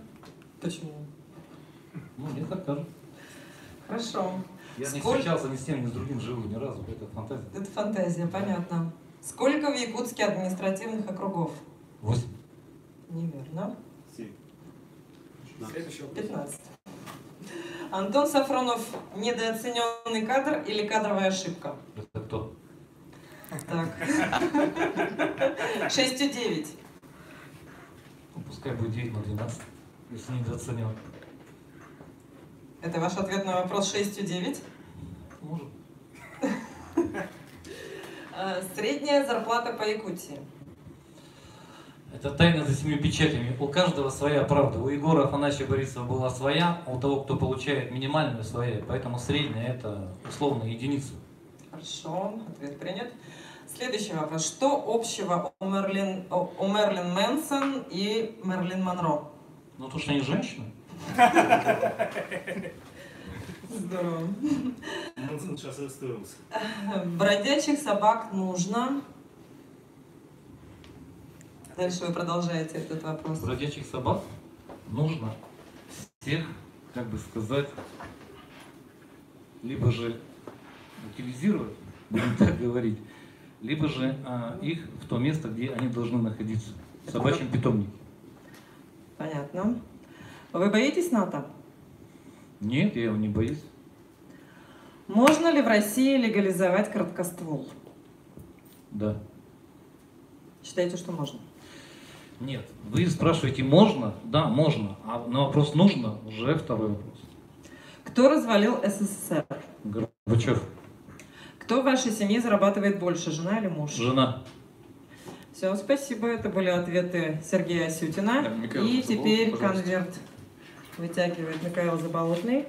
Почему? Ну, мне так кажется. Хорошо. Я не встречался ни с тем, ни с другим живым ни разу. Это фантазия. Это фантазия, понятно. Сколько в Якутске административных округов? 8. Неверно. 7. Следующий вопрос. 15. Антон Сафронов – недооцененный кадр или кадровая ошибка? Это кто? Так. 6,9. Ну, пускай будет 9/12, если недооценен. Это ваш ответ на вопрос 6,9? Может. Средняя зарплата по Якутии? Это тайна за 7 печатями. У каждого своя правда. У Егора Афанасьевича Борисова была своя, а у того, кто получает минимальную, своя. Поэтому средняя — это условно единица. Хорошо, ответ принят. Следующий вопрос. Что общего у Мерлин Мэнсон и Мерлин Монро? Ну, то, что они женщины. Здорово. Мэнсон сейчас расстроился. Бродячих собак нужно. Дальше вы продолжаете этот вопрос. Бродячих собак нужно всех, как бы сказать, либо же утилизировать, будем так говорить, либо же их в то место, где они должны находиться, в собачьем питомнике. Понятно. Вы боитесь НАТО? Нет, я его не боюсь. Можно ли в России легализовать короткоствол? Да. Считаете, что можно? Нет. Вы спрашиваете, можно? Да, можно. А на вопрос нужно уже второй вопрос. Кто развалил СССР? Горбачев. Кто в вашей семье зарабатывает больше, жена или муж? Жена. Все, спасибо. Это были ответы Сергея Асютина. Да, Михаил И Заболотный, теперь пожалуйста. конверт вытягивает Михаил Заболотный.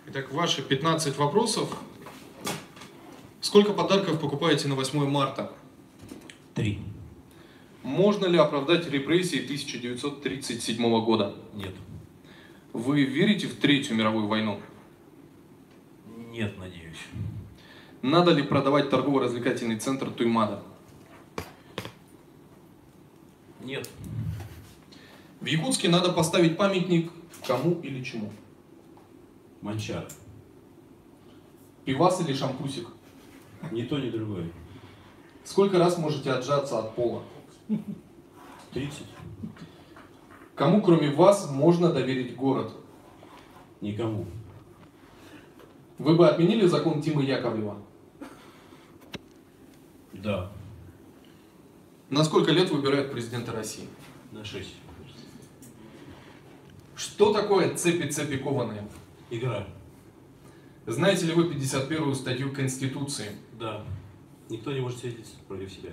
Итак, ваши 15 вопросов. Сколько подарков покупаете на 8 марта? 3. Можно ли оправдать репрессии 1937 года? Нет. Вы верите в Третью мировую войну? Нет, надеюсь. Надо ли продавать торгово-развлекательный центр Туймада? Нет. В Якутске надо поставить памятник кому или чему? Манчар. Пивас или шампусик? Ни то, ни другое. Сколько раз можете отжаться от пола? 30. Кому, кроме вас, можно доверить город? Никому. Вы бы отменили закон Тимы Яковлева? Да. На сколько лет выбирают президента России? На 6. Что такое цепи кованые? Игра. Знаете ли вы 51-ю статью Конституции? Да. Никто не может сидеть против себя.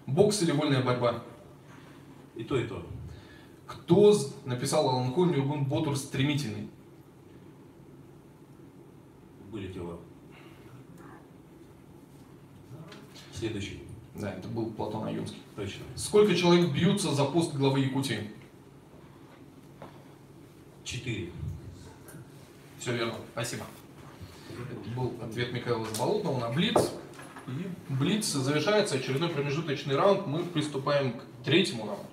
Бокс или вольная борьба? И то, и то. Кто написал Алан Кон Нюргун Ботур стремительный? Были дела. Следующий. Да, это был Платон Аюнский. Точно. Сколько человек бьются за пост главы Якутии? 4. Все верно, спасибо. Это был ответ Михаила Заболотного на Блиц. И Блиц завершается, очередной промежуточный раунд. Мы приступаем к третьему раунду.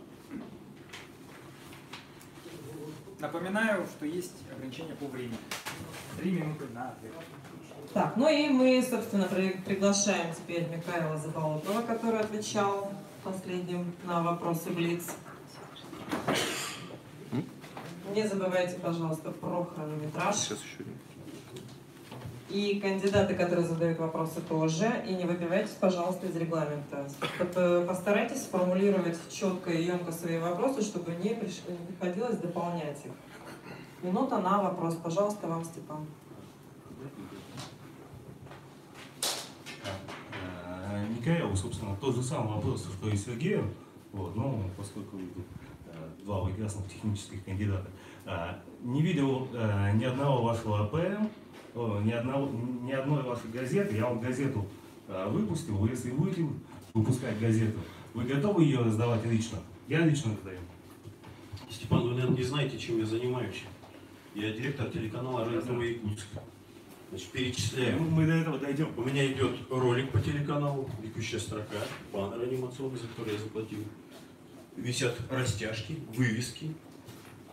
Напоминаю, что есть ограничение по времени. 3 минуты на ответ. Так, ну и мы, собственно, приглашаем теперь Михаила Заболотного, который отвечал последним на вопросы Блиц. Не забывайте, пожалуйста, про хронометраж. Сейчас еще. И кандидаты, которые задают вопросы, тоже. И не выбивайтесь, пожалуйста, из регламента. Постарайтесь сформулировать четко и емко свои вопросы, чтобы не приходилось дополнять их. Минута на вопрос. Пожалуйста, вам, Степан. Михаил, собственно, тот же самый вопрос, что и Сергею. Вот, но поскольку два прекрасных технических кандидата, не видел ни одного вашего АПМ, ни одной вашей газеты. Я вот газету выпустил, вы если будете выпускать газету, вы готовы ее раздавать лично? Я лично раздаю. Степан, вы, наверное, не знаете, чем я занимаюсь. Я директор телеканала «Радио Якутск». Значит, перечисляем. Мы до этого дойдем. У меня идет ролик по телеканалу, «Бегущая строка», баннер анимационный, за который я заплатил. Висят растяжки, вывески.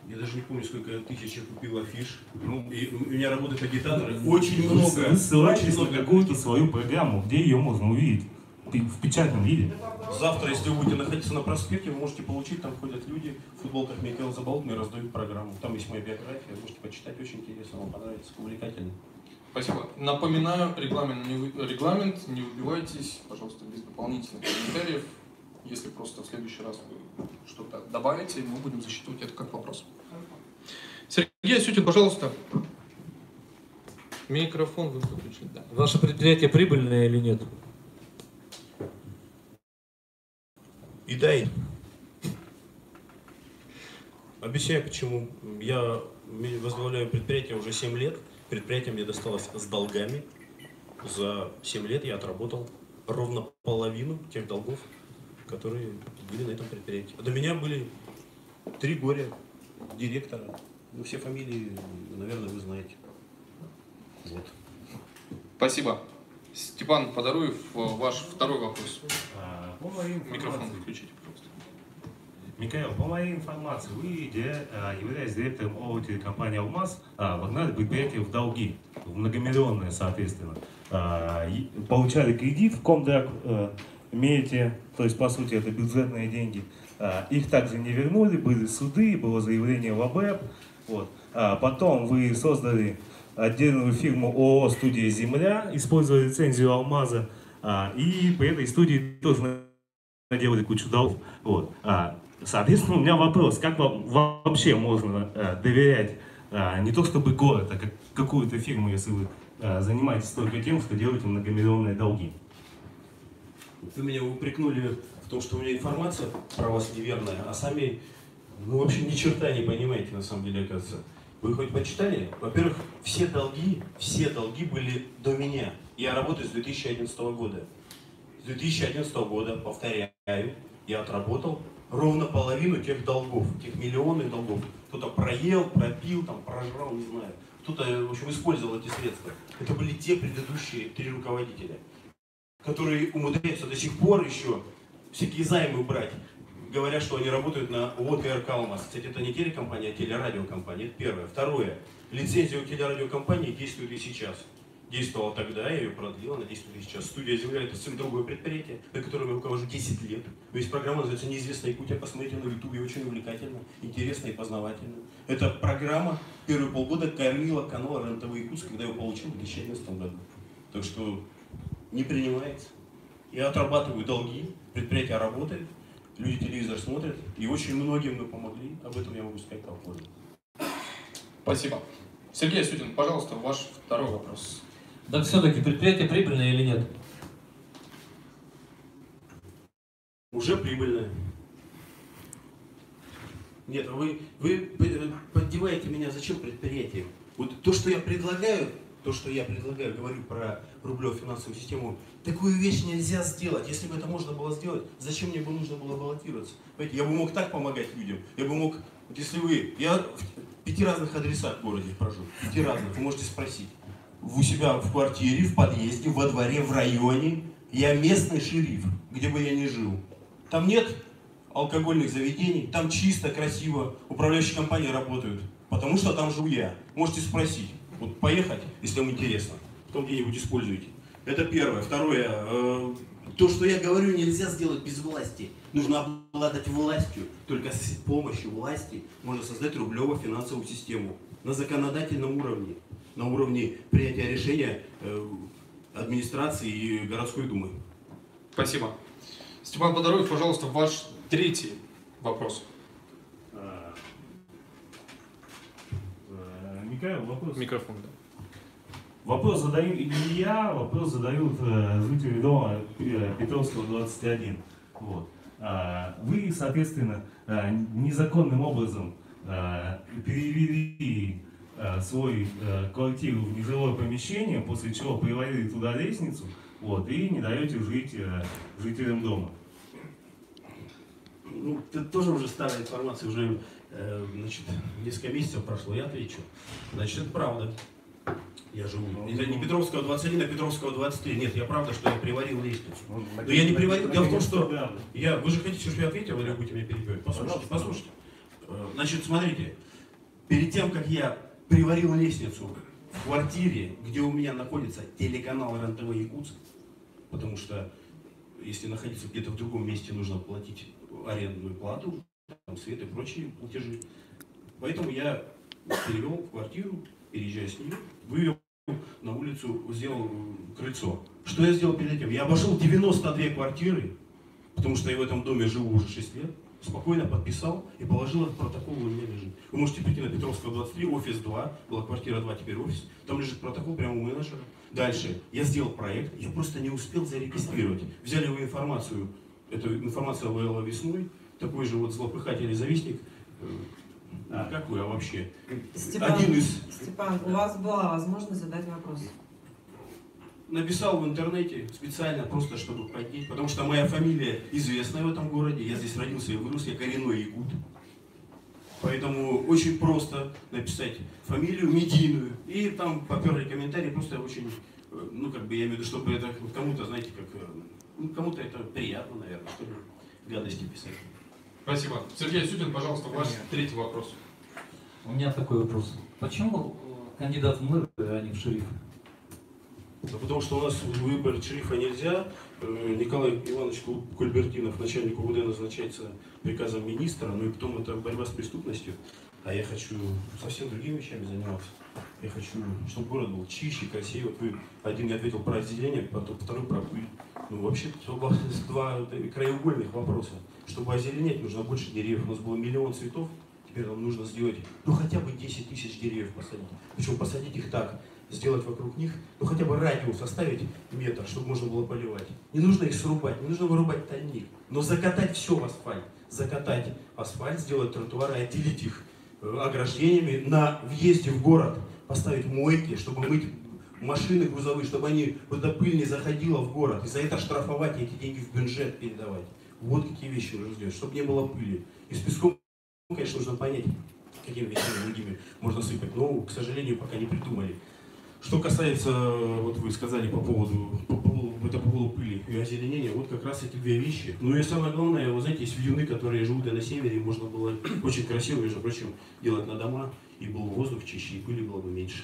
Я даже не помню, сколько тысяч я купил афиш. И у меня работают агитаторы. Очень много. Вы ссылаетесь на какую-то свою программу, где ее можно увидеть в печатном виде. Завтра, если вы будете находиться на проспекте, вы можете получить, там ходят люди в футболках Михаила Заболотного и раздают программу. Там есть моя биография, можете почитать, очень интересно, вам понравится, увлекательно. Спасибо. Напоминаю, регламент, не выбивайтесь, пожалуйста, без дополнительных комментариев. Если просто в следующий раз вы что-то добавите, мы будем засчитывать это как вопрос. Сергей Асютин, пожалуйста. Микрофон вы выключили, да. Ваше предприятие прибыльное или нет? И дай. Объясняю, почему. Я возглавляю предприятие уже 7 лет. Предприятие мне досталось с долгами. За 7 лет я отработал ровно половину тех долгов, которые были на этом предприятии. До меня были 3 горя директора. Ну, все фамилии, наверное, вы знаете. Вот. Спасибо. Степан Подоруев, ваш второй вопрос. Микрофон включите, пожалуйста. Михаил, по моей информации, вы, являясь директором ООО телекомпании «Алмаз», вогнали предприятие в долги, в многомиллионные, соответственно. Получали кредит в Комдрак, имеете, то есть, по сути, это бюджетные деньги. Их также не вернули, были суды, было заявление в АБЭП. Вот. Потом вы создали отдельную фирму ООО «Студия Земля», используя лицензию «Алмаза», и при этой студии тоже наделали кучу долгов. Вот. Соответственно, у меня вопрос, как вам вообще можно доверять не то чтобы город, а какую-то фирму, если вы занимаетесь только тем, что делаете многомиллионные долги? Вы меня упрекнули в том, что у меня информация про вас неверная, а сами, ну, вообще ни черта не понимаете, на самом деле, оказывается. Вы хоть почитали? Во-первых, все долги были до меня. Я работаю с 2011 года. С 2011 года, повторяю, я отработал ровно половину тех долгов, тех миллионных долгов. Кто-то проел, пропил, там, прожрал, не знаю. Кто-то, в общем, использовал эти средства. Это были те предыдущие 3 руководителя, которые умудряются до сих пор еще всякие займы брать, говоря, что они работают на ООО ТРК «Алмаз». Кстати, это не телекомпания, а телерадиокомпания. Это первое. Второе. Лицензия у телерадиокомпании действует и сейчас. Действовала тогда, я ее продлил, она действует и сейчас. «Студия Земля» — это совсем другое предприятие, на котором я руковожу 10 лет. То есть программа называется «Неизвестная Якутия». Посмотрите на ютубе, очень увлекательно, интересно и познавательно. Эта программа первые полгода кормила канал РЕН-ТВ Якутск, когда я его получил в 2011 году. Так что не принимается. Я отрабатываю долги, предприятие работает, люди телевизор смотрят, и очень многим мы помогли. Об этом я могу сказать попозже. Спасибо. Сергей Асютин, пожалуйста, ваш второй вопрос. Так все-таки предприятие прибыльное или нет? Уже прибыльное. Нет, вы поддеваете меня, зачем предприятие? Вот то, что я предлагаю, то, что я предлагаю, говорю про рублевую финансовую систему, такую вещь нельзя сделать. Если бы это можно было сделать, зачем мне бы нужно было баллотироваться? Понимаете, я бы мог так помогать людям, я бы мог, вот если вы, я в 5 разных адресах в городе прожил, 5 разных, вы можете спросить. У себя в квартире, в подъезде, во дворе, в районе, я местный шериф, где бы я ни жил. Там нет алкогольных заведений, там чисто, красиво, управляющие компании работают, потому что там живу я. Можете спросить, вот поехать, если вам интересно, потом где-нибудь используйте. Это первое. Второе, то, что я говорю, нельзя сделать без власти. Нужно обладать властью. Только с помощью власти можно создать рублевую финансовую систему на законодательном уровне, на уровне принятия решения администрации и городской думы. Спасибо. Степан Подоруев, пожалуйста, ваш третий вопрос. Михаил, вопрос. Микрофон, да. Вопрос задаю не я, вопрос задают жители дома Петровского, 21. Вот. Вы, соответственно, незаконным образом перевели свой квартиру в нежилое помещение, после чего приварили туда лестницу, вот, и не даете жить жителям дома. Ну, это тоже уже старая информация, уже значит, несколько месяцев прошло, я отвечу. Значит, это правда. Я живу. Это не Петровского 21, а Петровского 23. Нет, я правда, что я приварил лестницу. Но я не приварил. Дело в том, что вы же хотите, чтобы я ответил, или вы будете меня перебивать? Послушайте. Значит, смотрите. Перед тем, как я приварил лестницу в квартире, где у меня находится телеканал РЕН-ТВ Якутск, потому что если находиться где-то в другом месте, нужно платить арендную плату, там, свет и прочие платежи. Поэтому я перевел в квартиру, переезжая с нее, вывел на улицу, сделал крыльцо. Что я сделал перед этим? Я обошел 92 квартиры, потому что я в этом доме живу уже 6 лет, спокойно подписал и положил этот протокол, у меня лежит. Вы можете прийти на Петровского 23, офис 2, была квартира 2, теперь офис, там лежит протокол прямо у менеджера. Дальше, я сделал проект, я просто не успел зарегистрировать. Взяли вы информацию, эта информация была весной, такой же вот злопыхатель и завистник, как вы, а вообще? Степан, у вас была возможность задать вопрос. Написал в интернете специально, просто чтобы поднять, потому что моя фамилия известная в этом городе, я здесь родился и вырос, я коренной якут. Поэтому очень просто написать фамилию медийную, и там поперли комментарии, просто очень, ну как бы я имею в виду, чтобы это кому-то, знаете, как, ну, кому-то это приятно, наверное, что ли, гадости писать. Спасибо. Сергей Сютин, пожалуйста, ваш третий вопрос. У меня такой вопрос. Почему кандидат в мэры, а не в шериф? Да потому что у нас выбрать шерифа нельзя. Николай Иванович Кульбертинов, начальник УВД, назначается приказом министра, ну и потом это борьба с преступностью. А я хочу совсем другими вещами заниматься. Я хочу, чтобы город был чище, красивее. Вот вы один не ответил про озеленение, второй про пыль. Ну вообще два краеугольных вопроса. Чтобы озеленять, нужно больше деревьев. У нас было 1 миллион цветов, теперь нам нужно сделать, ну хотя бы 10 тысяч деревьев посадить. Причем посадить их так, сделать вокруг них, ну хотя бы радиус оставить метр, чтобы можно было поливать. Не нужно их срубать, не нужно вырубать тайник, но закатать все в асфальт. Закатать асфальт, сделать тротуары, отделить их ограждениями, на въезде в город поставить мойки, чтобы мыть машины грузовые, чтобы они, вот эта пыль не заходила в город, и за это штрафовать и эти деньги в бюджет передавать. Вот какие вещи нужно сделать, чтобы не было пыли. И с песком, конечно, нужно понять, какими вещами другими можно сыпать, но, к сожалению, пока не придумали. Что касается, вот вы сказали по поводу пыли и озеленения, вот как раз эти две вещи. Ну и самое главное, вы знаете, есть вьюны, которые живут и на севере, можно было очень красиво, между прочим, делать на дома, и был воздух чище, и пыли было бы меньше.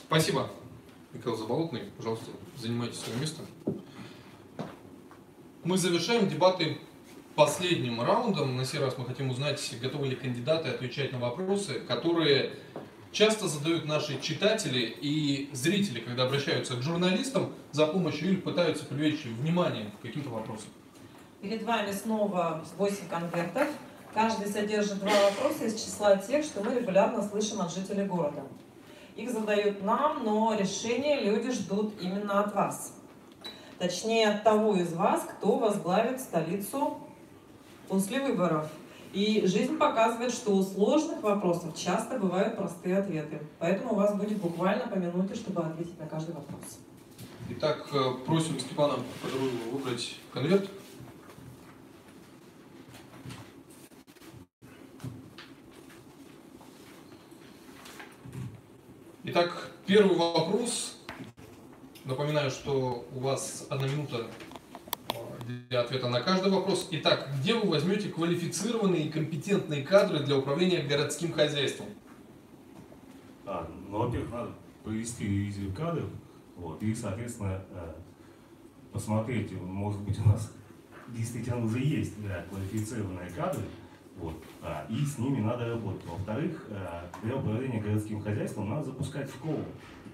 Спасибо. Михаил Заболотный, пожалуйста, занимайте свое место. Мы завершаем дебаты последним раундом. На сей раз мы хотим узнать, готовы ли кандидаты отвечать на вопросы, которые часто задают наши читатели и зрители, когда обращаются к журналистам за помощью или пытаются привлечь внимание к каким-то вопросам. Перед вами снова 8 конвертов. Каждый содержит 2 вопроса из числа тех, что мы регулярно слышим от жителей города. Их задают нам, но решение люди ждут именно от вас. Точнее, от того из вас, кто возглавит столицу после выборов. И жизнь показывает, что у сложных вопросов часто бывают простые ответы. Поэтому у вас будет буквально по минуте, чтобы ответить на каждый вопрос. Итак, просим Степана Подоруева выбрать конверт. Итак, первый вопрос. Напоминаю, что у вас 1 минута для ответа на каждый вопрос. Итак, где вы возьмете квалифицированные и компетентные кадры для управления городским хозяйством? Ну, во-первых, надо провести ревизию кадров, вот, и, соответственно, посмотреть, может быть, у нас действительно уже есть квалифицированные кадры, вот, и с ними надо работать. Во-вторых, для управления городским хозяйством надо запускать школу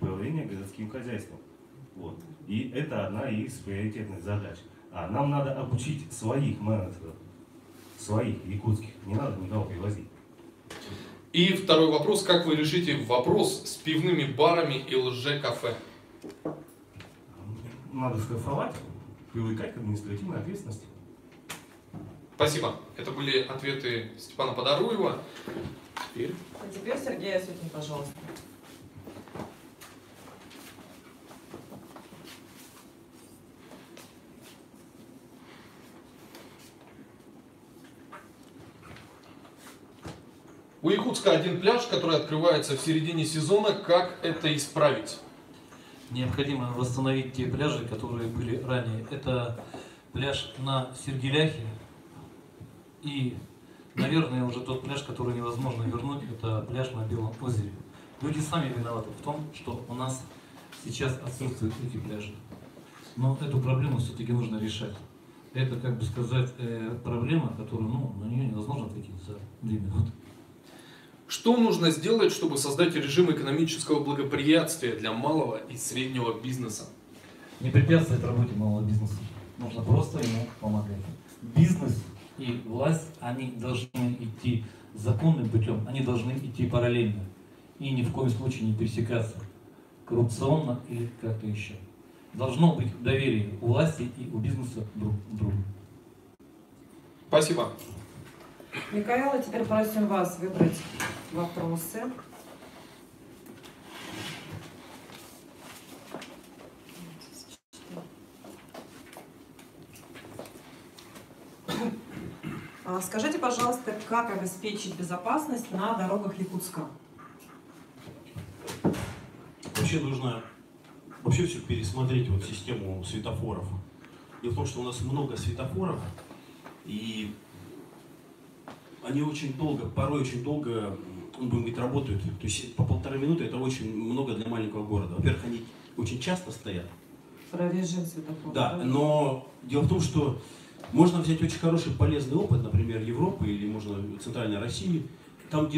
управления городским хозяйством. Вот. И это одна из приоритетных задач. Нам надо обучить своих менеджеров, своих якутских, не надо никого привозить. И второй вопрос. Как вы решите вопрос с пивными барами и лже-кафе? Надо штрафовать, привлекать к административной ответственности. Спасибо. Это были ответы Степана Подоруева. А теперь Сергей Осокин, пожалуйста. У Якутска один пляж, который открывается в середине сезона. Как это исправить? Необходимо восстановить те пляжи, которые были ранее. Это пляж на Сергеляхе и, наверное, уже тот пляж, который невозможно вернуть, это пляж на Белом озере. Люди сами виноваты в том, что у нас сейчас отсутствуют эти пляжи. Но эту проблему все-таки нужно решать. Это, как бы сказать, проблема, которую, на нее невозможно ответить за 2 минуты. Что нужно сделать, чтобы создать режим экономического благоприятствия для малого и среднего бизнеса? Не препятствовать работе малого бизнеса. Нужно просто ему помогать. Бизнес и власть, они должны идти законным путем, они должны идти параллельно. И ни в коем случае не пересекаться коррупционно или как-то еще. Должно быть доверие у власти и у бизнеса друг к другу. Спасибо. Микаэла, теперь просим вас выбрать вопросы. Скажите, пожалуйста, как обеспечить безопасность на дорогах Якутска? Вообще нужно все пересмотреть, вот систему светофоров. Дело в том, что у нас много светофоров, и они очень долго, порой очень долго, будем говорить, работают. То есть по 1,5 минуты это очень много для маленького города. Во-первых, они очень часто стоят. Про режим светофора. Да, но дело в том, что можно взять очень хороший полезный опыт, например, Европы или можно Центральной России. Там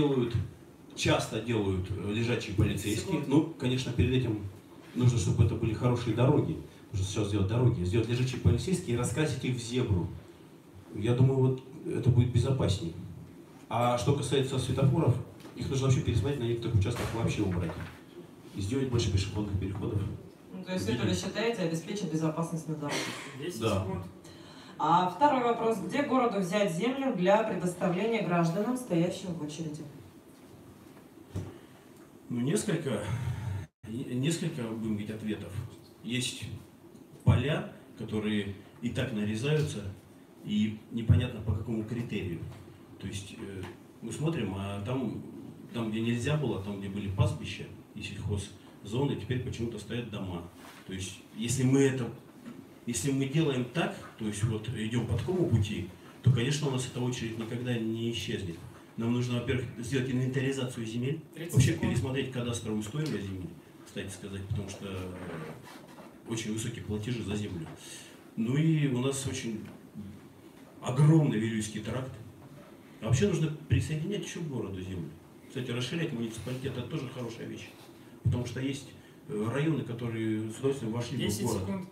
часто делают лежачие полицейские. Ну, конечно, перед этим нужно, чтобы это были хорошие дороги. Нужно сейчас сделать дороги, сделать лежачие полицейские и раскрасить их в зебру. Я думаю, вот это будет безопаснее. А что касается светофоров, их нужно вообще пересмотреть, на некоторых участках вообще убрать. И сделать больше пешеходных переходов. То есть это вы считаете обеспечить безопасность на дороге? 10 Да. секунд. А второй вопрос. Где городу взять землю для предоставления гражданам, стоящим в очереди? Ну, несколько, будем говорить, ответов. Есть поля, которые и так нарезаются, и непонятно по какому критерию. То есть мы смотрим, а там, где нельзя было, там, где были пастбища и сельхоззоны, теперь почему-то стоят дома. То есть если мы делаем так, то есть вот идем по такому пути, то, конечно, у нас эта очередь никогда не исчезнет. Нам нужно, во-первых, сделать инвентаризацию земель, вообще пересмотреть кадастровую стоимость земель, кстати сказать, потому что очень высокие платежи за землю. Ну и у нас очень огромный Вилюйский тракт. А вообще нужно присоединять еще к городу землю. Кстати, расширять муниципалитет — это тоже хорошая вещь. Потому что есть районы, которые с удовольствием вошли бы в 10 город. секунд.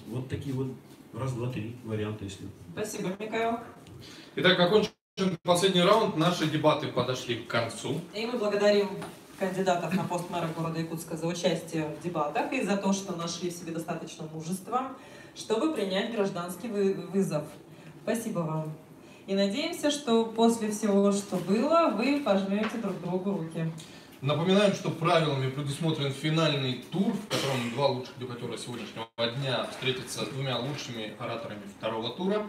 Вот такие вот раз, два, три варианта, если. Спасибо, Микаэл. Итак, окончен последний раунд. Наши дебаты подошли к концу. И мы благодарим кандидатов на пост мэра города Якутска за участие в дебатах и за то, что нашли в себе достаточно мужества, чтобы принять гражданский вызов. Спасибо вам. И надеемся, что после всего, что было, вы пожмете друг другу руки. Напоминаем, что правилами предусмотрен финальный тур, в котором два лучших дебатера сегодняшнего дня встретятся с двумя лучшими ораторами второго тура.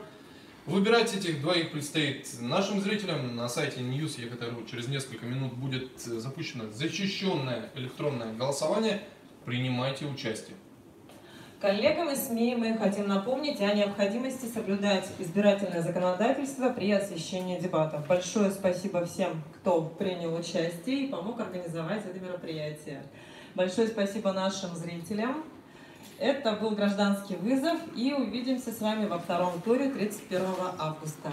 Выбирать этих двоих предстоит нашим зрителям. На сайте News.egt.ru через несколько минут будет запущено защищенное электронное голосование. Принимайте участие. Коллегам из СМИ мы хотим напомнить о необходимости соблюдать избирательное законодательство при освещении дебатов. Большое спасибо всем, кто принял участие и помог организовать это мероприятие. Большое спасибо нашим зрителям. Это был «Гражданский вызов», и увидимся с вами во втором туре 31 августа.